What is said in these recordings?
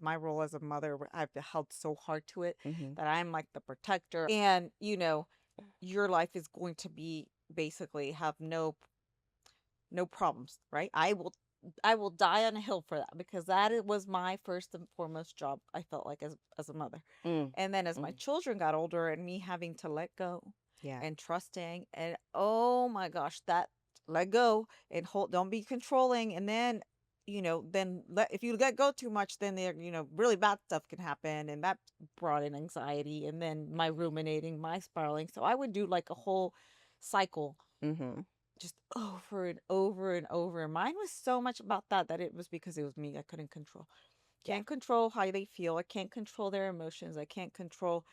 my role as a mother, I've held so hard to it Mm-hmm. that I'm like the protector. And, your life is going to be basically have no problems, right? I will die on a hill for that because was my first and foremost job. I felt like as a mother, Mm. and then as my Mm. children got older, and me having to let go, Yeah. and trusting, and oh my gosh, that let go and hold, don't be controlling, and then if you let go too much, then there really bad stuff can happen, and that brought in anxiety, and then my ruminating, my spiraling. So I would do like a whole cycle Mm-hmm. just over and over and over. And mine was so much about that it was because it was me. I couldn't control. Yeah. Can't control how they feel. I can't control their emotions. I can't control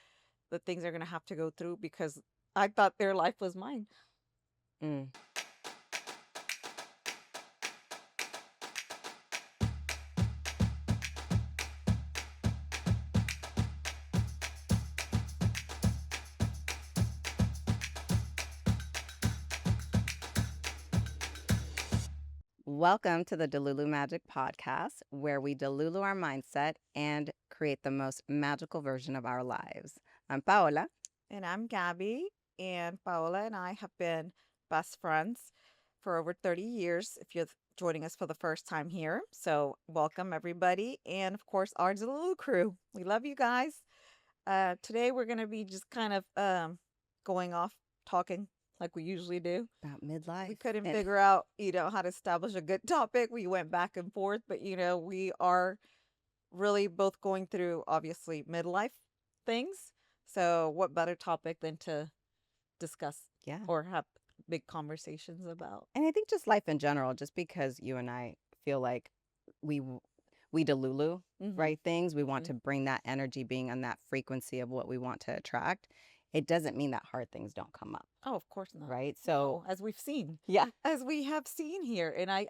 the things they're gonna have to go through because I thought their life was mine. Mm. Welcome to the Delulu Magic Podcast, where we delulu our mindset and create the most magical version of our lives. I'm Paola. And I'm Gabby, and Paola and I have been best friends for over 30 years. If you're joining us for the first time here, so welcome everybody, and of course our little crew. We love you guys. Today we're gonna be just kind of going off talking like we usually do. About We midlife. couldn't And figure out, how to establish a good topic. We went back and forth, but we are really both going through obviously midlife things. So, what better topic than to discuss yeah. or have big conversations about? And I think just life in general, just because you and I feel like we we delulu, Mm-hmm. right, things, we want Mm-hmm. to bring that energy being on that frequency of what we want to attract. It doesn't mean that hard things don't come up, Oh, of course not. right? So, No, as we've seen, yeah. as we have seen here, and I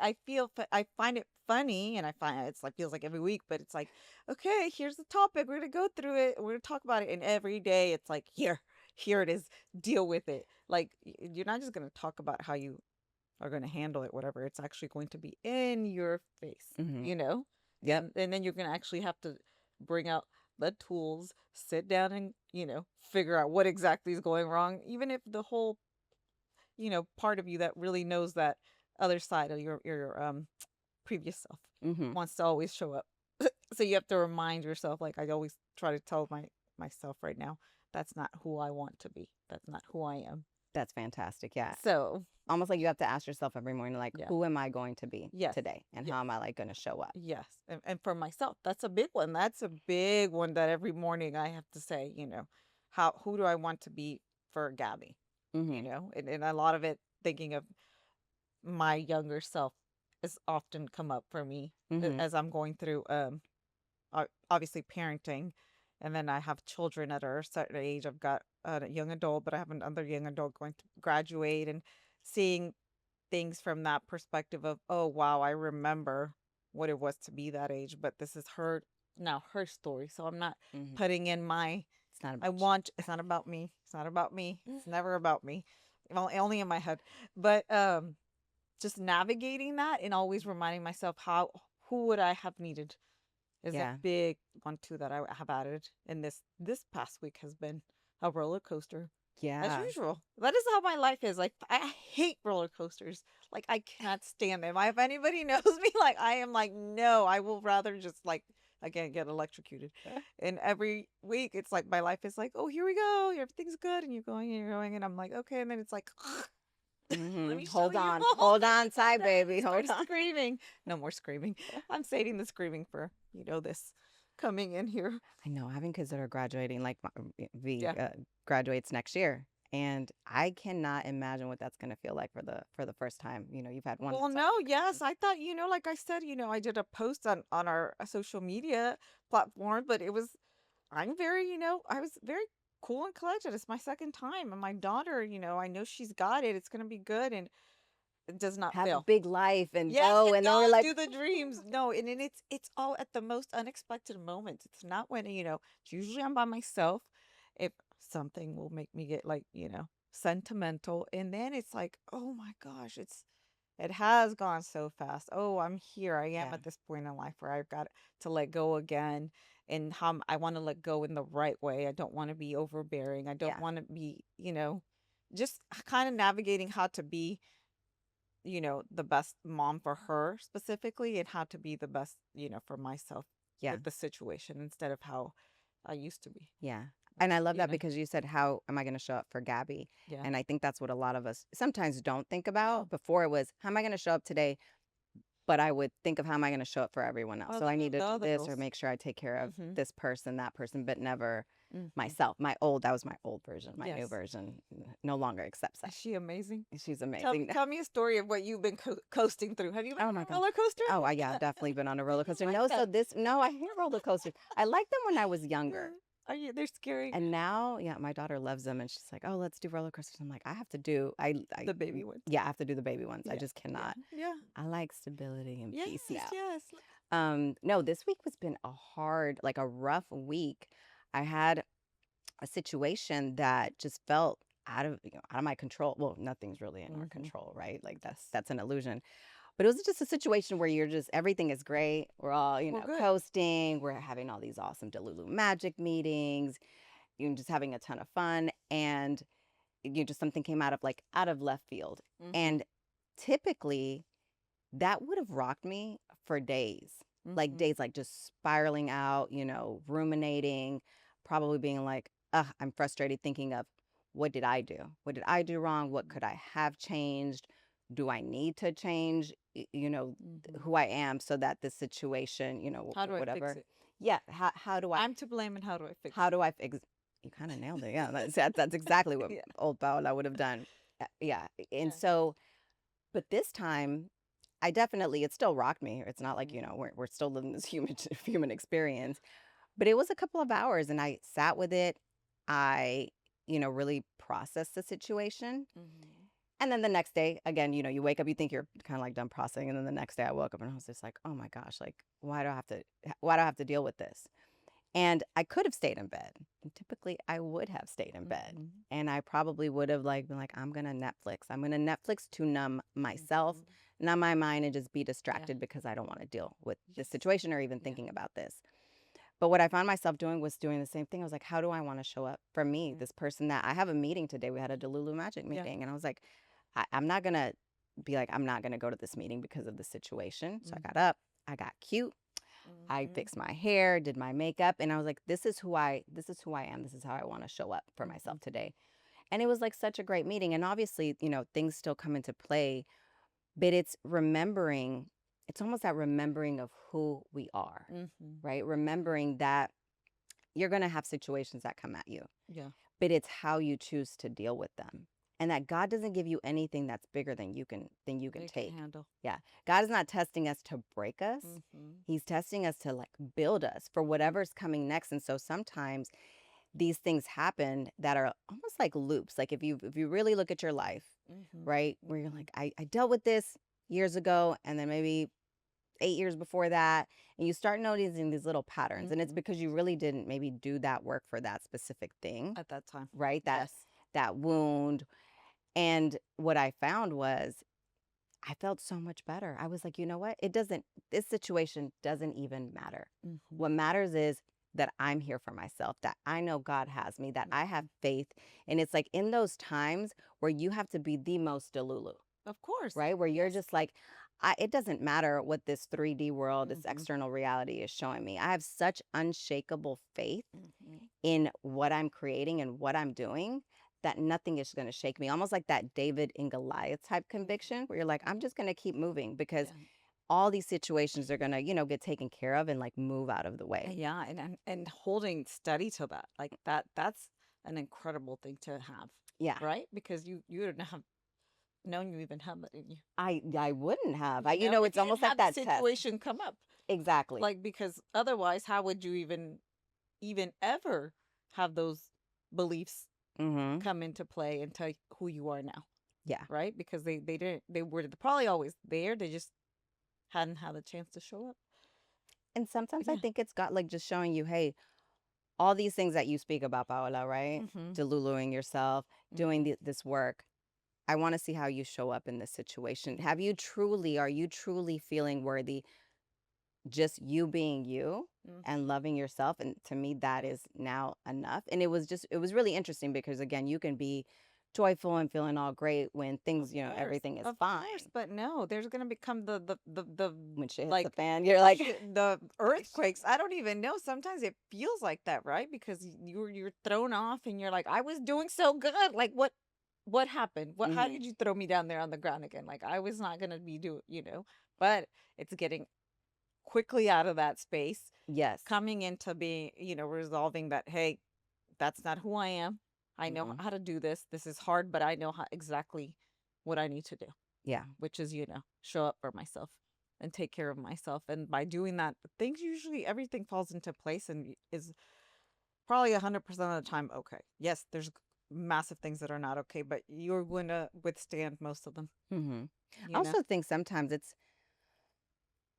find it funny, and I find it's like feels like every week, but it's like, okay, here's the topic, we're gonna go through it, we're gonna talk about it, and every day it's like, here it is, deal with it. Like you're not just gonna talk about how you are gonna handle it, whatever. It's actually going to be in your face, Hmm. you know, Yep. and then you're gonna actually have to bring out the tools, sit down, and figure out what exactly is going wrong, even if the whole part of you that really knows that other side of your previous self Hmm. wants to always show up. So you have to remind yourself, like I always try to tell myself right now, that's not who I want to be. That's not who I am. That's fantastic. Yeah. So Almost like you have to ask yourself every morning, like, yeah, who am I going to be yes, today? And yes, how am I like going to show up? yes. And for myself, that's a big one. That's a big one that every morning I have to say, who do I want to be for Gabby? Hmm. And a lot of it thinking of my younger self has often come up for me Hmm. as I'm going through obviously parenting, and then I have children that are a certain age. I've got a young adult, but I have another young adult going to graduate, and seeing things from that perspective of, oh wow, I remember what it was to be that age, but this is her story, so I'm not Hmm. putting in my It's not I about want it's not about me. It's not about me. you. It's never about me. Well, only in my head. But just navigating that and always reminding myself who would I have needed is a Yeah. big one too that I have added. And this past week has been a roller coaster as Yeah. usual. That is how my life is. Like I hate roller coasters. Like I cannot stand them. If anybody knows me, like I am like, no, I will rather just like again get electrocuted. And every week it's like my life is like, oh, here we go, everything's good, and you're going, and I'm like, okay, and then it's like, let Hmm. me show Hold you. on. Hold on tight, Then I baby. start Hold on. screaming. No more screaming. I'm saving the screaming for this coming in here. I know, having kids that are graduating, like V Yeah. graduates next year, and I cannot imagine what that's going to feel like for the first time. You've had one Well, that's no, already yes, graduated. I thought, like I said, I did a post on our social media platform, but I'm very, I was very cool and collected. It's my second time, and my daughter, I know she's got it. It's gonna be good, and it does not Have a fail. big life and Yes, go, and and then we're go like, do the dreams. No, and it's all at the most unexpected moments. It's not when, it's usually I'm by myself. If something will make me get like, sentimental, and then it's like, oh my gosh, it's It has gone so fast. Oh, I'm here. I am Yeah. at this point in life where I've got to let go again, and I want to let go in the right way. I don't want to be overbearing. I don't Yeah. want to be, just kind of navigating how to be, the best mom for her specifically, and how to be the best, for myself Yeah. with the situation instead of how I used to be. Yeah. And I That's, love that because you said, how am I going to show up for Gabby? yeah. And I think that's what a lot of us sometimes don't think Oh, about. Before it was, how am I going to show up today? But I would think of how am I going to show up for everyone else? So I need to the do other this or girls. make sure I take care of Mm-hmm. this person, that person, but never Mm-hmm. myself. That was my old version. My new Yes. version no longer accepts that. Is she amazing? She's Tell me, amazing. tell me a story of what you've been coasting through. Have you been Oh on my a God. roller coaster? Oh, yeah, I've definitely been on a I roller don't coaster. like No, so them. no, I hate roller coasters. I liked them when I was Yeah. younger. Are you? They're scary. And now, yeah, my daughter loves them, and she's like, "Oh, let's do roller coasters." I'm like, "I have to do, The baby ones. yeah, I have to do the baby ones. I Yeah. just Yeah. cannot. Yeah. I like stability and Yes. peace now." Yes. No, this week has been a hard, like a rough week. I had a situation that just felt out of my control. Well, nothing's really in our Mm-hmm. control, right? Like Yes. that's an illusion. But it was just a situation where you're just everything is great. We're all, Well, good. coasting. We're having all these awesome Delulu magic meetings. You're just having a ton of fun. And just something came out of left field. Mm-hmm. And typically that would have rocked me for days. Like Mm-hmm. days like just spiraling out, ruminating, probably being like, ugh, I'm frustrated thinking of what did I do? What did I do wrong? What could I have changed? Do I need to change, Mm-hmm. who I am so that this situation, How do I fix whatever. it? Yeah. How do I, I'm to blame, and how do I fix how it? do I fix, you kind of nailed it. Yeah. That's exactly what Yeah. old Paola would have done. Yeah. And Yeah. so, but this time, it still rocked me. It's not like, Mm-hmm. we're still living this human experience, but it was a couple of hours and I sat with it. I, really processed the situation. Mm-hmm. And then the next day, again, you wake up, you think you're kind of like done processing. And then the next day I woke up and I was just like, oh my gosh, like, why do I have to deal with this? And I could have stayed in bed. And typically, I would have stayed in bed. Mm-hmm. And I probably would have like been like, I'm gonna Netflix. I'm gonna Netflix to numb myself, Mm-hmm. numb my mind, and just be Yeah. distracted because I don't want to deal with this Yes. situation or even Yeah. thinking about this. But what I found myself doing was doing the same thing. I was like, how do I want to show up for me? Mm-hmm. This person that I have a meeting today. We had a Delulu Magic Yeah. meeting, and I was like, I'm not gonna be like, I'm not gonna go to this meeting because of the situation. So I got Mm-hmm. up, I got cute, I Mm-hmm. fixed my hair, did my makeup, and I was like, this is who I am. This is how I want to show up for Mm-hmm. myself today. And it was like such a great meeting. And obviously, things still come into play, but it's almost that remembering of who we are, Mm-hmm. right? Remembering that you're going to have situations that come at you, Yeah. but it's how you choose to deal with them. And that God doesn't give you anything that's bigger than you can They can take. handle. Yeah. God is not testing us to break us. Mm-hmm. He's testing us to like build us for whatever's coming next. And so sometimes these things happen that are almost like loops. Like if you really look at your life, Mm-hmm. right? Where you're Mm-hmm. like, I dealt with this years ago and then maybe 8 years before that, and you start noticing these little patterns. And it's Mm-hmm. because you really didn't maybe do that work for that specific thing, At that time. right? That Yes. that wound. And what I found was I felt so much better. I was like, you know what? This situation doesn't even matter. Mm-hmm. What matters is that I'm here for myself, that I know God has me, that I Mm-hmm. have faith. And it's like in those times where you have to be the most Delulu, Of course. right? Where you're Yes. just like, it doesn't matter what this 3D world, this Mm-hmm. external reality is showing me. I have such unshakable faith Mm-hmm. in what I'm creating and what I'm doing that nothing is going to shake me. Almost like that David and Goliath type Mm-hmm. conviction where you're like, I'm just going to keep moving because Yeah. all these situations are going to, get taken care of and like move out of the way. Yeah, and holding steady to that, like that's an incredible thing to have, Yeah. right? Because you wouldn't have known you even had that in you. I wouldn't have. If It's you didn't almost like have the that test. situation come up. Exactly. Like, because otherwise, how would you even ever have those beliefs Mhm. come into play and tell you who you are now, Yeah. right? Because they didn't they were probably always there. They just hadn't had a chance to show up. And sometimes But I yeah. think it's got like just showing you, hey, all these things that you speak about, Paola, right? Mm-hmm. Deluluing yourself, doing Mm-hmm. this work. I want to see how you show up in this situation. Are you truly feeling worthy just you being you Mhm. and loving yourself? And to me, that is now enough. And it was really interesting because, again, you can be joyful and feeling all great when things, everything is Of course, fine. but no, there's gonna become the When shit hits the like fan, you're like, the like, earthquakes. I don't even know. Sometimes it feels like that, right? Because you're thrown off, and you're like, I was doing so good. Like what happened? What how mm-hmm. did you throw me down there on the ground again? Like I was not gonna be doing. But it's getting quickly out of that space, Yes. coming into being, resolving that, hey, that's not who I am. I know Hmm. how to do this. This is hard, but I know exactly what I need to do, Yeah. which is, show up for myself and take care of myself. And by doing that, things usually, everything falls into place and is probably 100% of the time okay. Yes, there's massive things that are not okay, but you're going to withstand most of them, Hmm. I you know? also think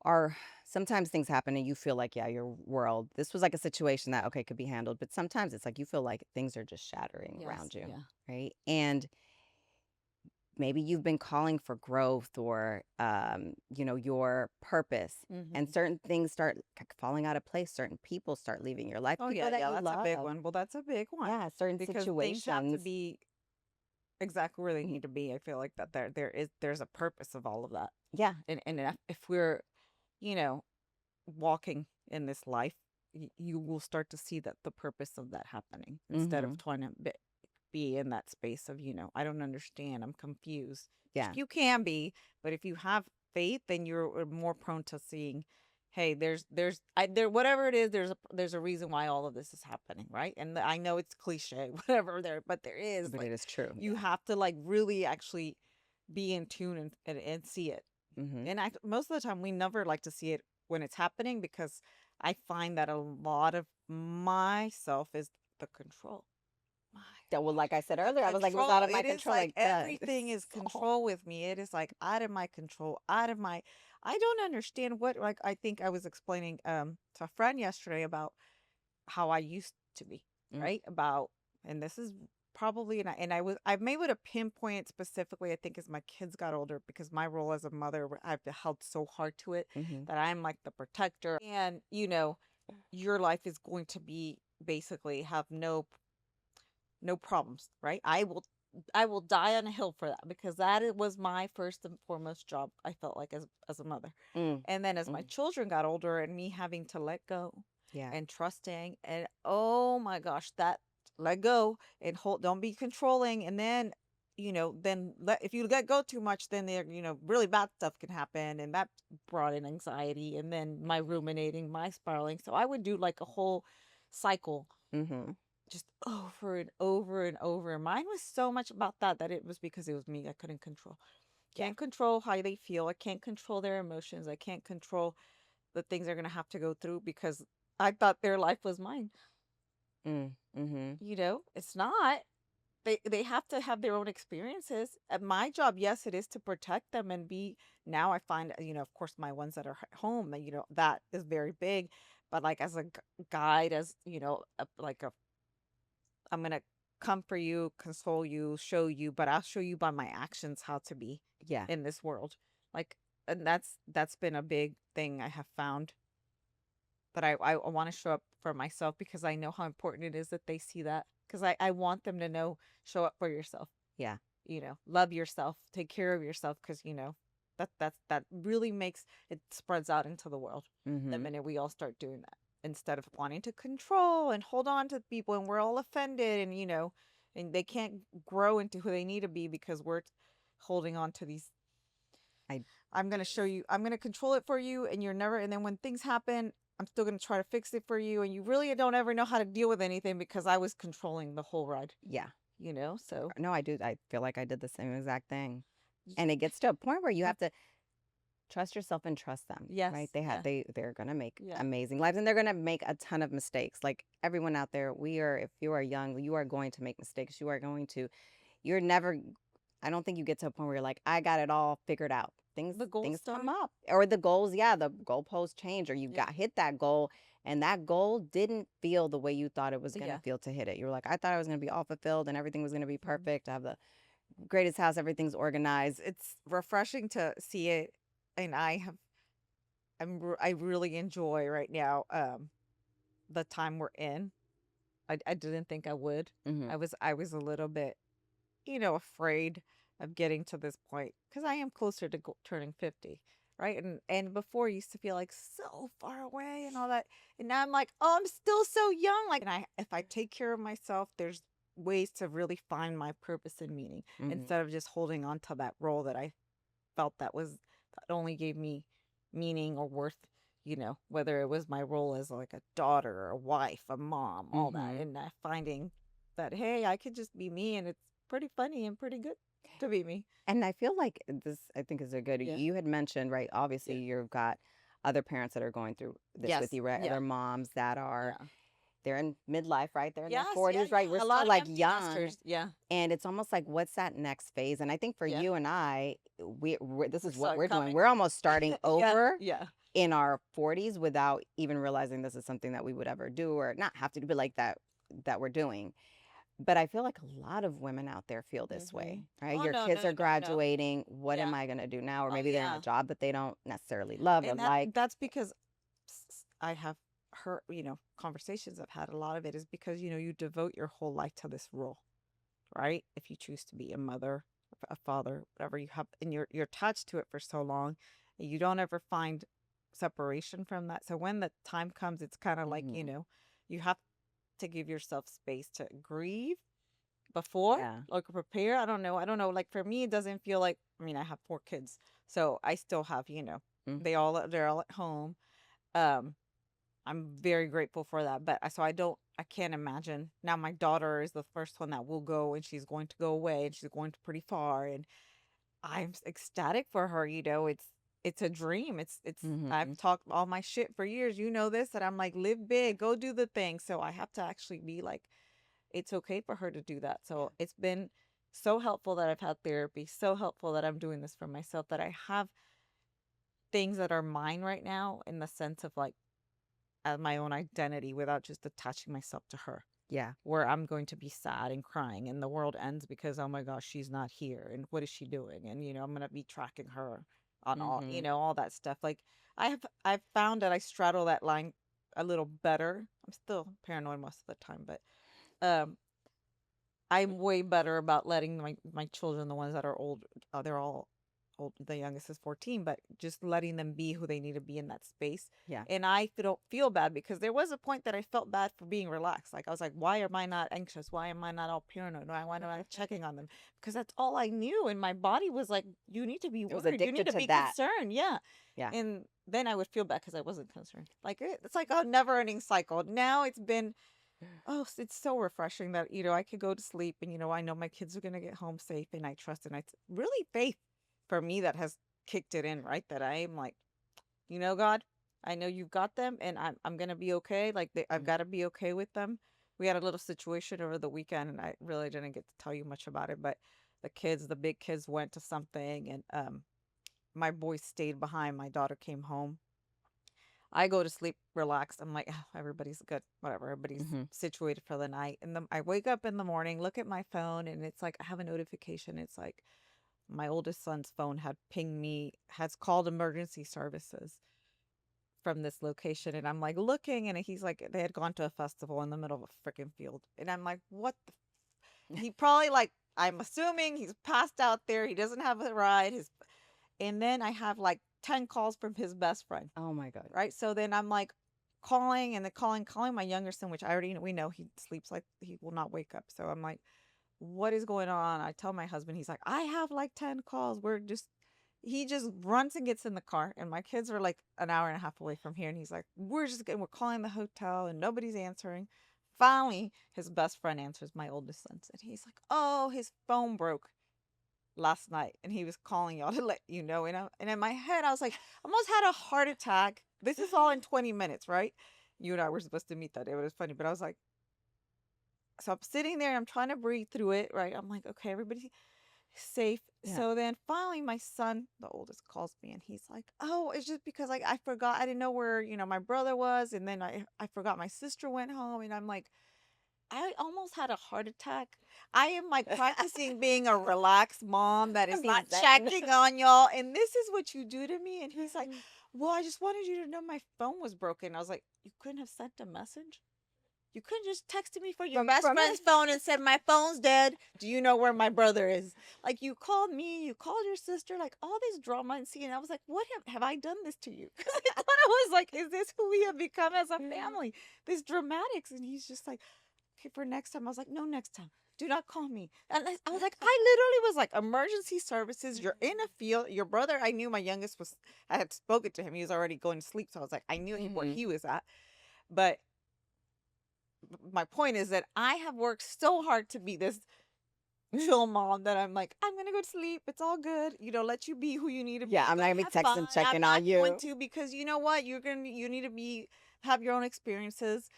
are sometimes things happen and you feel like, yeah, your world, this was like a situation that, okay, could be handled. But sometimes it's like you feel like things are just shattering Yes, around you. yeah. Right. And maybe you've been calling for growth or, your purpose. And Hmm. certain things start falling out of place. Certain people start leaving your life, Oh, people yeah, that yeah, you that's a big love. one. Well, that's a big one Yeah. Certain because things have to situations. be exactly where they need to be. I feel like that there's a purpose of all of that. Yeah. And if we're, you know, walking in this life, you will start to see that the purpose of that happening instead of Hmm. trying to be in that space of, I don't understand, I'm confused. Which Yeah. you can be, but if you have faith, then you're more prone to seeing, hey, there whatever it is, there's a reason why all of this is happening, right? And I know it's cliche, whatever there, but there is But it like is true. you Yeah. have to like really actually be in tune and see it. Hmm. And most of the time, we never like to see it when it's happening because I find that a lot of myself is the control. My That, well, like I said gosh, earlier, I the was like, it was out control. of my It is control. like Like, duh. everything is So, control with me. It is like out of my control, out of my. I don't understand what, like, I think I was explaining to a friend yesterday about how I used to be, mm, right? About, and this is probably, I'm able to pinpoint it specifically, I think, as my kids got older, because my role as a mother, I've held so hard to it mhm. that I'm like the protector. And, your life is going to be basically have no problems, right? I will die on a hill for that because was my first and foremost job. I felt like as a mother, Mm, and then as my mm, children got older and me having to let go yeah. and trusting, and oh my gosh, that let go and hold, don't be controlling, and then if you let go too much, then there really bad stuff can happen, and that brought in anxiety, and then my ruminating, my spiraling. So I would do like a whole cycle Mhm. just over and over and over. Mine was so much about that it was because it was me. I couldn't control. Yeah. Can't control how they feel. I can't control their emotions. I can't control the things they're gonna have to go through because I thought their life was mine. Mm, mhm. It's not. They have to have their own experiences. And my job, yes, it is to protect them and be. Now I find, of course, my ones that are at home, that is very big. But like as a guide, as like a I'm gonna come for you, console you, show you, but I'll show you by my actions how to be Yeah. in this world. Like, and that's been a big thing I have found, that I want to show up for myself because I know how important it is that they see that. Because I want them to know, show up for yourself. Yeah. Love yourself, take care of yourself, because that really makes it spreads out into the world the Mhm. minute we all start doing that, instead of wanting to control and hold on to people, and we're all offended, and and they can't grow into who they need to be because we're holding on to these. I'm going to show Ideas. you, I'm going to control it for you, and you're never, and then when things happen, I'm still going to try to fix it for you, and you really don't ever know how to deal with anything because I was controlling the whole ride, Yeah. so No, I do. I feel like I did the same exact thing. And it gets to a point where you uh, have to trust yourself and trust them, right? yes, yeah, They're going to make yeah. amazing lives and they're going to make a ton of mistakes. Like everyone out there, if you are young, you are going to make mistakes. You're never I don't think you get to a point where you're like, I got it all figured out. Things The goals things come don't. up. Or the goals, yeah, the goalposts change or you Yeah. got hit that goal and that goal didn't feel the way you thought it was going to Yeah. feel to hit it. You were like, I thought I was going to be all fulfilled and everything was going to be Mhm. perfect. I have the greatest house, everything's organized. It's refreshing to see it, and I really enjoy right now the time we're in. I didn't think I would. Mhm. I was a little bit, afraid of getting to this point because I am closer to turning 50, right? And before I used to feel like so far away and all that, and now I'm like, oh, I'm still so young. Like, and I if I take care of myself, there's ways to really find my purpose and meaning Mhm. instead of just holding on to that role that I felt that only gave me meaning or worth, whether it was my role as like a daughter, a wife, a mom, all that, Mhm. and finding that hey, I could just be me, and it's pretty funny and pretty good to be me. And I feel like this, I think, is a good. Yeah, You had mentioned, right? Obviously, yeah, you've got other parents that are going through this with yes, you, right? yeah, Other moms that are, yeah, they're in midlife, right? They're in their yes, yeah, 40s, right? We're yeah. A still lot of like empty young. nesters. Yeah, And it's almost like, what's that next phase? And I think for yeah, you and I, this we is what saw it we're doing. coming. We're almost starting Yeah, over yeah. in our 40s without even realizing this is something that we would ever do or not have to do, but like that we're doing. But I feel like a lot of women out there feel this way, right? Oh Your no, kids no, are no, no. graduating. What am Yeah. I going to do now? Or Oh maybe they're in a yeah. job that they don't necessarily love or And that like. that's because I have heard, conversations I've had. A lot of it is because you devote your whole life to this role, right? If you choose to be a mother, a father, whatever you have, and you're attached to it for so long, and you don't ever find separation from that. So when the time comes, it's kind of like Mhm. you have to give yourself space to grieve before, Yeah. like prepare. I don't know. Like for me, it doesn't feel like. I mean, I have 4 kids, so I still have, Mm. they're all at home. Um, I'm very grateful for that. But I can't imagine. Now my daughter is the first one that will go, and she's going to go away, and she's going to pretty far, and I'm ecstatic for her. It's a dream. I've Mhm. talked all my shit for years. You know this, that I'm like, live big, go do the thing. So I have to actually be like, it's okay for her to do that. Yeah. So it's been so helpful that I've had therapy, so helpful that I'm doing this for myself, that I have things that are mine right now in the sense of like as my own identity without just attaching myself to her, Yeah. where I'm going to be sad and crying and the world ends because, oh my gosh, she's not here. And what is she doing? And, I'm going to be tracking her on all, Mhm. all that stuff. Like I've found that I straddle that line a little better. I'm still paranoid most of the time, but, um, I'm way better about letting my children, the ones that are old, they're all old. The youngest is 14, but just letting them be who they need to be in that space. Yeah. And I don't feel bad because there was a point that I felt bad for being relaxed. Like I was like, why am I not anxious? Why am I not all paranoid? Why am I not checking on them? Because that's all I knew, and my body was like, you need to be It was worried. You need addicted to to be that. concerned. Yeah. Yeah. And then I would feel bad because I wasn't concerned. Like it's like a never-ending cycle. Now it's been. Oh, it's so refreshing that, I could go to sleep and, I know my kids are going to get home safe and I trust. And it's really faith for me that has kicked it in, right? That I am like, God, I know you've got them and I'm going to be okay. Like I've Mm. got to be okay with them. We had a little situation over the weekend and I really didn't get to tell you much about it, but the big kids went to something, and my boys stayed behind. My daughter came home. I go to sleep relaxed. I'm like, "Ah, everybody's good, whatever. Everybody's Mhm. situated for the night." And then I wake up in the morning, look at my phone, and it's like I have a notification. It's like my oldest son's phone had pinged me, has called emergency services from this location. And I'm like looking, and he's like, they had gone to a festival in the middle of a freaking field. And I'm like, what the? He probably like, I'm assuming he's passed out there. He doesn't have a ride. And then I have like 10 calls from his best friend, Oh my god. right? So then I'm like calling and then calling my younger son, which I already know, we know he sleeps like he will not wake up. So I'm like, what is going on? I tell my husband, he's like, I have like 10 calls. He just runs and gets in the car. And my kids are like an hour and a half away from here. And he's like, we're calling the hotel and nobody's answering. Finally, his best friend answers, my oldest son. And he's like, oh, his phone broke last night and he was calling y'all to let you know. And in my head, I was like, I almost had a heart attack. This is all in 20 minutes, right? You and I were supposed to meet that day. It was funny, but I was like, so I'm sitting there and I'm trying to breathe through it, right? I'm like, okay, everybody's safe. Yeah. So then finally, my son, the oldest, calls me and he's like, oh, it's just because like I forgot, I didn't know where, my brother was. And then I forgot my sister went home. And I'm like, I almost had a heart attack. I am like practicing being a relaxed mom that is Be not zen. checking on y'all. And this is what you do to me. And he's like, well, I just wanted you to know my phone was broken. I was like, you couldn't have sent a message? You couldn't just texted me for your best From friend's phone and said my phone's dead. Do you know where my brother is? Like you called me, you called your sister, like all this drama and scene. I was like, what have I done this to you? Because I thought I was like, is this who we have become as a family? This dramatics. And he's just like, okay, for next time. I was like, no, next time. Do not call me. And I was like, I literally was like, emergency services. You're in a field. Your brother, I knew my youngest was. I had spoken to him. He was already going to sleep, so I was like, I knew where Mhm. he was at. But my point is that I have worked so hard to be this chill mom that I'm like, I'm gonna go to sleep. It's all good. Let you be who you need to Yeah, be. I'm Go not gonna be have fun. texting, I'm checking not on going you. to because you know what? You need to be have your own experiences.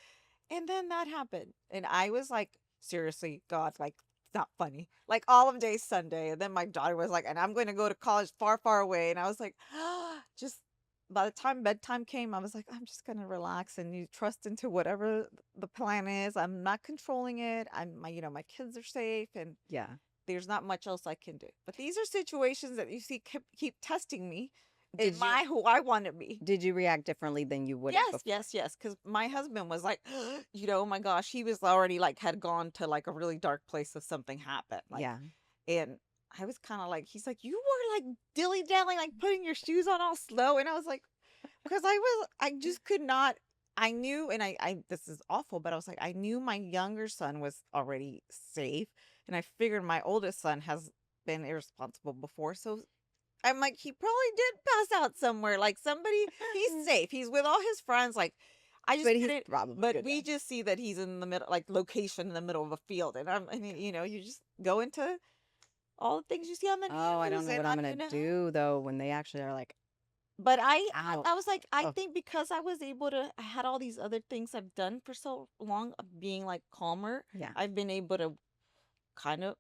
And then that happened. And I was like, seriously, God, like it's not funny. Like all of day Sunday. And then my daughter was like, and I'm going to go to college far, far away. And I was like, just by the time bedtime came, I was like, I'm just gonna relax and you trust into whatever the plan is. I'm not controlling it. My kids are safe and Yeah. there's not much else I can do. But these are situations that you see keep testing me in Did you my who I want to be. did you react differently than you would have Yes, before? yes, yes. Because my husband was like, oh my gosh, he was already like had gone to like a really dark place if something happened. Like, Yeah. and I was kind of like, he's like, you were like dilly dallying, like putting your shoes on all slow, and I was like, because I just could not. I knew, and this is awful, but I was like, I knew my younger son was already safe, and I figured my oldest son has been irresponsible before, so I'm like, he probably did pass out somewhere. Like somebody, he's safe. He's with all his friends. Like, I just But he's didn't. probably But good, we yeah. just see that he's in the middle, like location in the middle of a field, you just go into all the things you see on the Oh, I don't news, know and what I'm gonna do though when they actually are like But out. I was like, I Oh, think because I was able to, I had all these other things I've done for so long of being like calmer. yeah. I've been able to kind of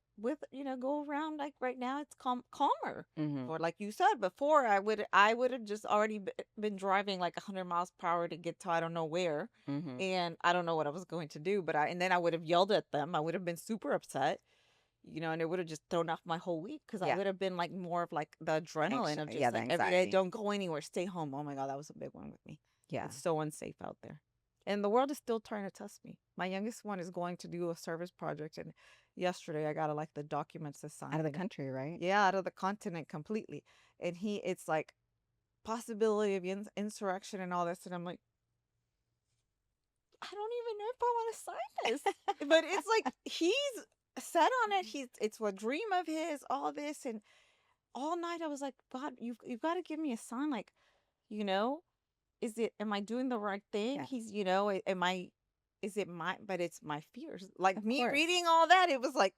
go around like right now it's calmer. Mhm. Or like you said before, I would have just already been driving like 100 miles per hour to get to I don't know where, Mhm. and I don't know what I was going to do, but and then I would have yelled at them. I would have been super upset, and it would have just thrown off my whole week because I Yeah. would have been like more of like the adrenaline of Yeah, just the like every day, anxiety. don't go anywhere, stay home. Oh my God, that was a big one with me. Yeah. It's so unsafe out there. And the world is still trying to test me. My youngest one is going to do a service project, and yesterday I got like the documents to Out of the sign. country, right? Yeah, out of the continent completely. And it's like possibility of insurrection and all this, and I'm like, I don't even know if I want to sign this. But it's like he's set on it. It's a dream of his. All this and all night I was like, God, you've got to give me a sign. Like, you know, am I doing the right thing? Yeah. Am I? Is it my? But it's my fears. Like Of me course. reading all that, it was like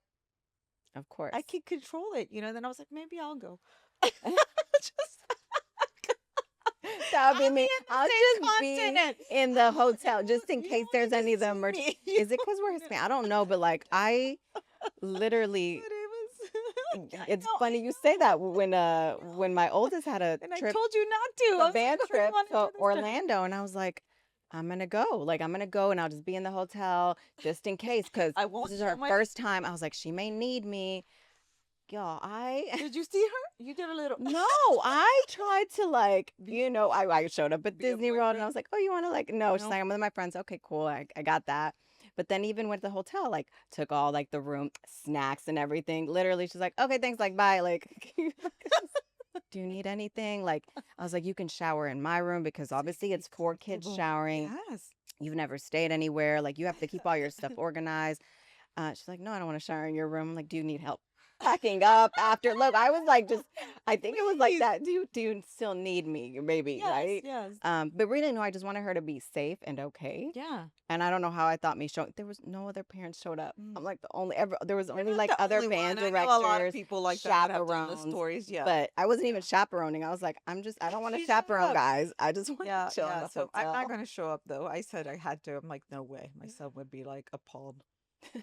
Of I course. can control it. Then I was like, maybe I'll go. Just That would be I'll be me. in the I'll same just be continent. in the hotel just in You case won't there's any even of the see emergency. me. Is it because we're No. Hispanic? I don't know, but like I literally, But it was. it's I funny you say that when know. my oldest had a And I trip, told you not to. the I was like, van I don't trip want to to do this to her. Orlando, and I was like, I'm gonna go. Like I'm gonna go, and I'll just be in the hotel just in case, because I this won't is show her my. first time. I was like, she may need me, y'all. I Did you see her? You did a little. No, I tried to like, Be, I showed up at be a Disney World and I boyfriend. was like, oh, you want to like, no, she's No. like, I'm with my friends. Okay, cool. I got that. But then even went to the hotel, like took all like the room snacks and everything. Literally, she's like, okay, thanks, like bye. Like, do you need anything? Like, I was like, you can shower in my room because So you obviously can be it's four kids comfortable. showering. Yes. You've never stayed anywhere. Like, you have to keep all your stuff organized. She's like, no, I don't want to shower in your room. I'm like, do you need help packing up after? Look, I was like, just, I think it was like Please. that. Do you still need me? Maybe, Yes. right? Yes. But really, no, I just wanted her to be safe and okay. Yeah. And I don't know how I thought me showing. There was no other parents showed up. Mm. I'm like the only ever. There was You're only not like the other only band one. I know a lot of directors, people like that have done the chaperones. stories. Yeah. But I wasn't even Yeah. chaperoning. I was like, I don't want to She showed chaperone up. guys. I just want Yeah. to chill in Yeah. the So I'm not hotel. going to show up though. I said I had to. I'm like, no way. My son would be like appalled. He'd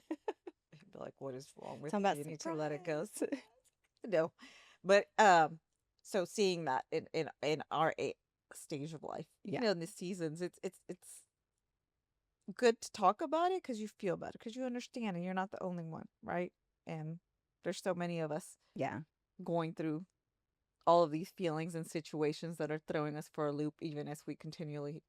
be like, what is wrong with Talking you? about You need to let it go. surprise. No. But so seeing that in our stage of life, Yeah. in the seasons, it's good to talk about it because you feel better, because you understand and you're not the only one, right? And there's so many of us Yeah. going through all of these feelings and situations that are throwing us for a loop, even as we continuously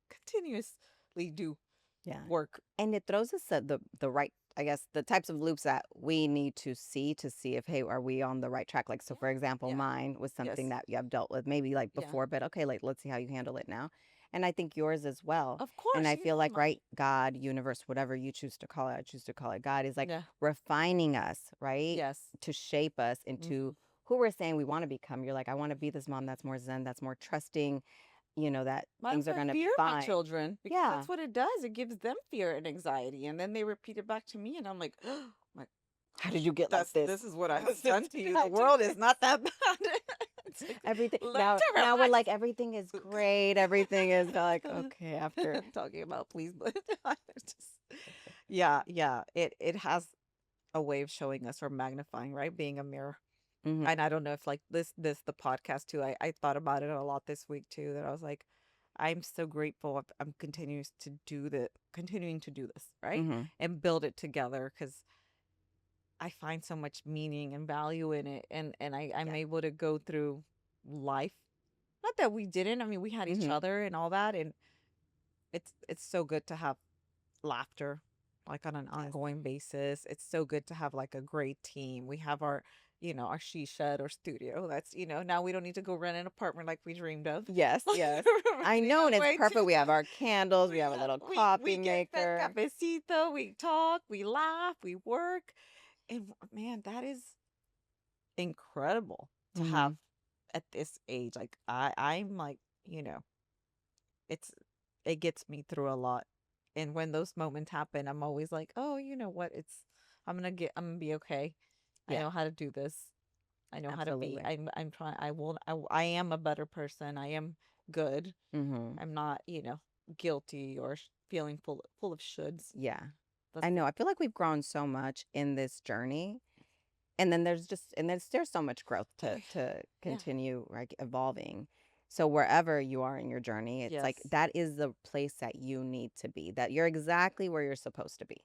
do Yeah. work. And it throws us at the right, I guess, the types of loops that we need to see if, hey, are we on the right track? Like, so Yeah. for example, Yeah. mine was something Yes. that you have dealt with maybe like Yeah. before, but okay, like let's see how you handle it now. And I think yours as well. Of And course, I you feel know like, my. right, God, universe, whatever you choose to call it, I choose to call it God, is like Yeah. refining us, right? Yes. To shape us Hmm. into who we're saying we want to become. You're like, I want to be this mom that's more zen, that's more trusting, that I don't things are want going to to be fear my fine. children because Yeah. that's what it does. It gives them fear and anxiety, and then they repeat it back to me, and I'm like, oh my How did gosh, you get like that's this? this is what I How's have this done to you. The I do world is this? not that bad. It's like, Everything learn now to now we're relax. like everything is great. Everything is like okay after. Talking about please, but just yeah, yeah. It has a way of showing us or magnifying, right? Being a mirror. Hmm. And I don't know if like this the podcast too. I thought about it a lot this week too. That I was like, I'm so grateful I'm continuing to do this, right? Hmm. And build it together because I find so much meaning and value in it, and I'm Yeah. able to go through life. Not that we didn't. I mean, we had each Hmm. other and all that, and it's so good to have laughter like on an Yes. ongoing basis. It's so good to have like a great team. We have our, our she shed or studio. That's, now we don't need to go rent an apartment like we dreamed of. Yes. Yes. I Running know, and it's away to perfect. We have our candles. We we have a little we coffee get that maker. cafecito, we talk, we laugh, we work. And man, that is incredible to have Hmm. at this age. Like I'm like, you know, it's it gets me through a lot. And when those moments happen, I'm always like, "Oh, you know what? I'm gonna be okay. I Yeah. know how to do this. I know how to be. Absolutely. I'm trying. I am a better person. I am good. Hmm. I'm not, guilty or feeling full of shoulds. Yeah. That's I the know. I feel like we've grown so much in this journey, and then there's so much growth oh, to yeah. continue like evolving. So wherever you are in your journey, it's like Yes. that is the place that you need to be, that you're exactly where you're supposed to be,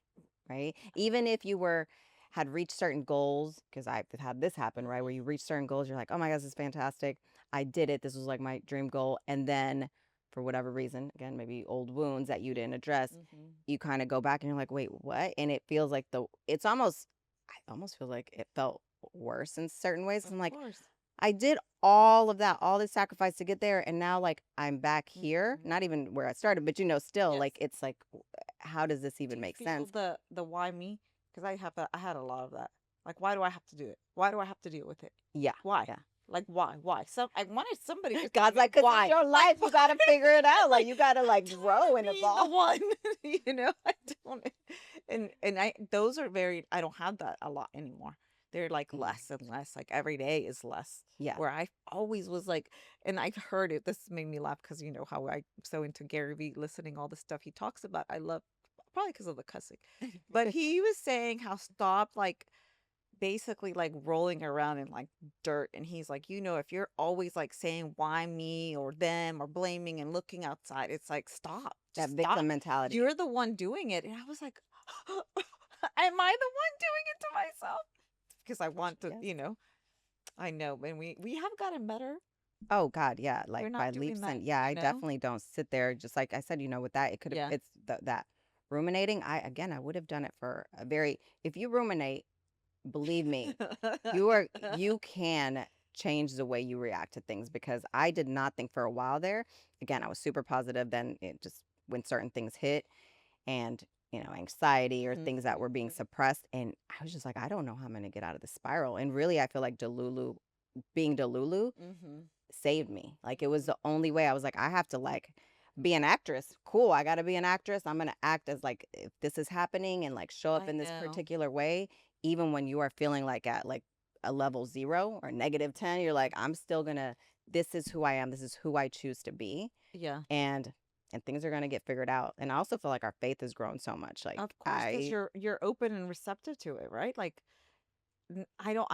right? Even if you were had reached certain goals, because I've had this happen, right, where you reach certain goals, you're like, oh my gosh, this is fantastic, I did it, this was like my dream goal, and then for whatever reason, again, maybe old wounds that you didn't address, Mm-hmm. you kind of go back and you're like, wait, what? And it feels like it's almost, I almost feel like it felt worse in certain ways. 'Cause Of I'm like, course. I did all of that, all this sacrifice to get there, and now like I'm back here, Mm-hmm. not even where I started, but still Yes. like it's like, how does this Do even you make feel sense? the why me? Because I had a lot of that. Like, why do I have to do it? Why do I have to deal with it? Yeah, Why? yeah. Like, why? Why? So I wanted somebody to tell God's me like, cause it's why. your Like, life, why? you gotta figure it out. Like Like, you gotta I like don't grow want to and be the evolve. one. I don't. And I those are very. I don't have that a lot anymore. They're like Mhm. less and less. Like every day is less. Yeah. Where I always was like, and I've heard it. This made me laugh because you know how I'm so into Gary Vee, listening all the stuff he talks about. I love probably because of the cussing, but he was saying how stop like basically like rolling around in like dirt, and he's like, if you're always like saying why me or them or blaming and looking outside, it's like stop, That just victim stop. mentality. You're the one doing it. And I was like, am I the one doing it to myself? Because I want to, Yes. I know, and we have gotten better. Oh God, yeah, like We're by not doing leaps that, and yeah, I definitely don't sit there just like I said, with that it could have yeah. it's that ruminating. I would have done it for a very if you ruminate, believe me, you can change the way you react to things because I did not think for a while there. Again, I was super positive, then it just when certain things hit and anxiety or Mhm, things that were being suppressed and I was just like I don't know how I'm going to get out of the spiral. And really I feel like being Delulu mhm, saved me. Like it was mhm. the only way. I was like, I have to like be an actress. Cool. I got to be an actress. I'm going to act as like if this is happening and like show up I in this know. particular way, even when you are feeling like at like a level 0 or -10, you're like, I'm still going to, this is who I am. This is who I choose to be. Yeah. And, and things are going to get figured out. And I also feel like our faith has grown so much. Like Of course, because you're open and receptive to it, right? Like I don't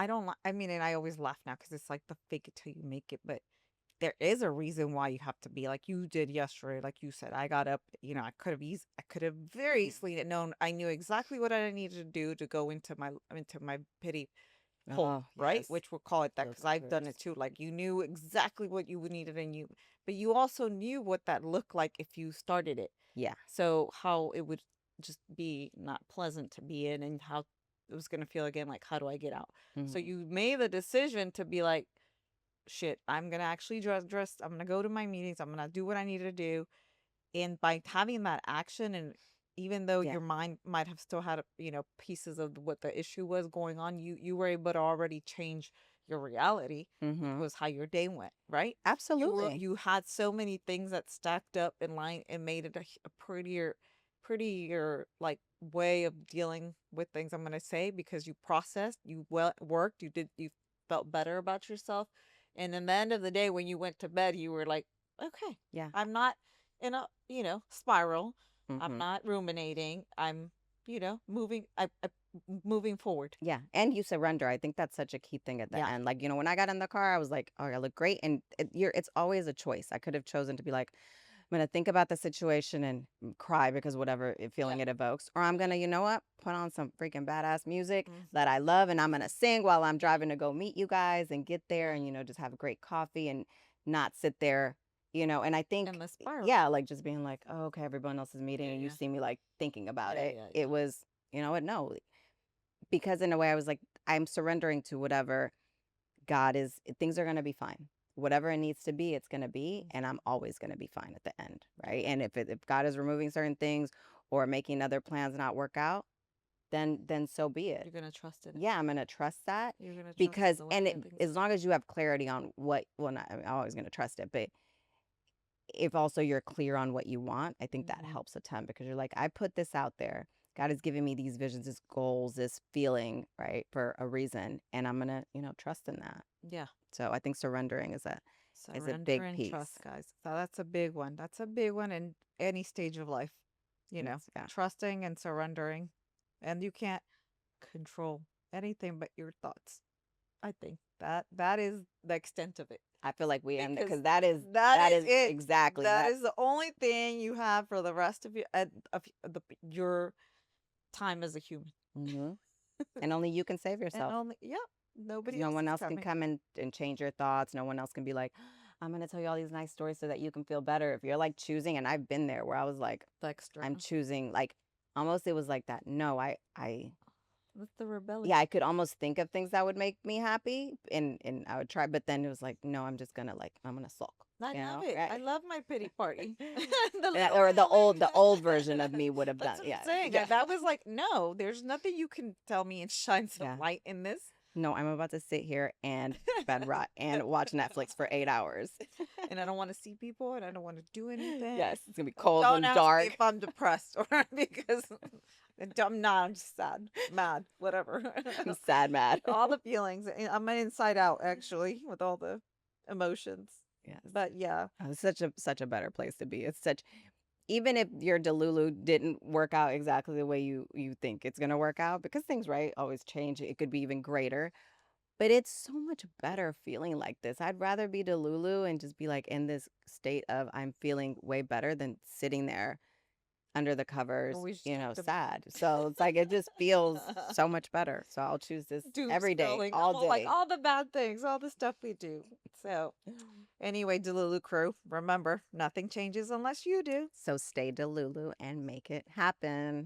I mean, and I always laugh now because it's like the fake it till you make it, but there is a reason why you have to be like you did yesterday. Like you said, I got up, I could have very easily known. I knew exactly what I needed to do to go into my pity hole, Oh, right? yes. Which we'll call it that Those because are the I've done it worst. too. Like you knew exactly what you would needed but you also knew what that looked like if you started it. Yeah. So how it would just be not pleasant to be in and how it was going to feel again, like, how do I get out? So Mhm. you made the decision to be like, shit, I'm going to actually dress. I'm going to go to my meetings. I'm going to do what I need to do. And by having that action, and even though Yeah. your mind might have still had, pieces of what the issue was going on, you were able to already change your reality, which Mhm. was how your day went, right? Absolutely. You had so many things that stacked up in line and made it a prettier like way of dealing with things. I'm gonna say because you processed, you well worked, you felt better about yourself, and in the end of the day, when you went to bed, you were like, okay, Yeah. I'm not in a spiral. I'm Mhm. not ruminating. I'm moving. I moving forward. Yeah, and you surrender. I think that's such a key thing at the Yeah. end. Like, when I got in the car, I was like, "Oh, I look great." And it's always a choice. I could have chosen to be like, "I'm gonna think about the situation and cry because whatever Yeah. feeling it evokes," or I'm gonna, you know what, put on some freaking badass music Mm, that I love, and I'm gonna sing while I'm driving to go meet you guys and get there, yeah. and just have a great coffee and not sit there. And I In think, the spiral. yeah, like just being like, "Oh, okay, everyone else is meeting," Yeah. and you Yeah. see me like thinking about Yeah. it. Yeah. It Yeah. was, you know what? No, because in a way I was like, I'm surrendering to whatever God is. Things are going to be fine. Whatever it needs to be, it's going to be, and Mhm. I'm always going to be fine at the end, Yeah. right? And if God is removing certain things or making other plans not work out, then so be it. You're gonna trust in it. Yeah, I'm going to trust that You're gonna trust in because, the way and that things as are. long as you have clarity on what, well, not, I'm always going to trust it, but if also you're clear on what you want, I think that Hmm. helps a ton because you're like, I put this out there. God has given me these visions, this goals, this feeling, right, for a reason, and I'm gonna, trust in that. Yeah. So I think surrendering is a Surrender big and piece. trust, guys. So that's a big one. That's a big one in any stage of life. Yeah, Trusting and surrendering. And you can't control anything but your thoughts. I think that is the extent of it. I feel like we end Because because that is that that is is it. exactly That that. is the only thing you have for the rest of your time as a human. Hmm. And only you can save And yourself. only, yep, 'Cause nobody no else one is else can coming. come in and change your thoughts. No one else can be like, I'm gonna tell you all these nice stories so that you can feel better. If you're like choosing, and I've been there where I was like, The extra. I'm choosing, like, almost it was like that. No, I That's the rebellion. yeah, I could almost think of things that would make me happy, and I would try, but then it was like, no, I'm gonna sulk, I love it. I right? love my pity party. The little Or villain. the old version of me would have done, That's what I'm yeah, saying. yeah, That was like, no, there's nothing you can tell me and shine some yeah. light in this. No, I'm about to sit here and bed rot and watch Netflix for 8 hours. And I don't want to see people and I don't want to do anything. Yes, it's gonna be cold Don't and ask me if dark. I'm depressed or because I'm not. I'm just sad, mad, whatever. I'm sad, mad. All the feelings. I'm an inside out actually with all the emotions. Yes. But yeah, It's such a better place to be. It's such, even if your Delulu didn't work out exactly the way you think it's gonna work out, because things, right, always change. It could be even greater. But it's so much better feeling like this. I'd rather be Delulu and just be like in this state of I'm feeling way better than sitting there under the covers, we just talked about sad. So it's like it just feels so much better. So I'll choose this doom every day, scrolling, all all like day. all the bad things, all the stuff we do. So anyway, Delulu crew, remember nothing changes unless you do. So stay Delulu and make it happen.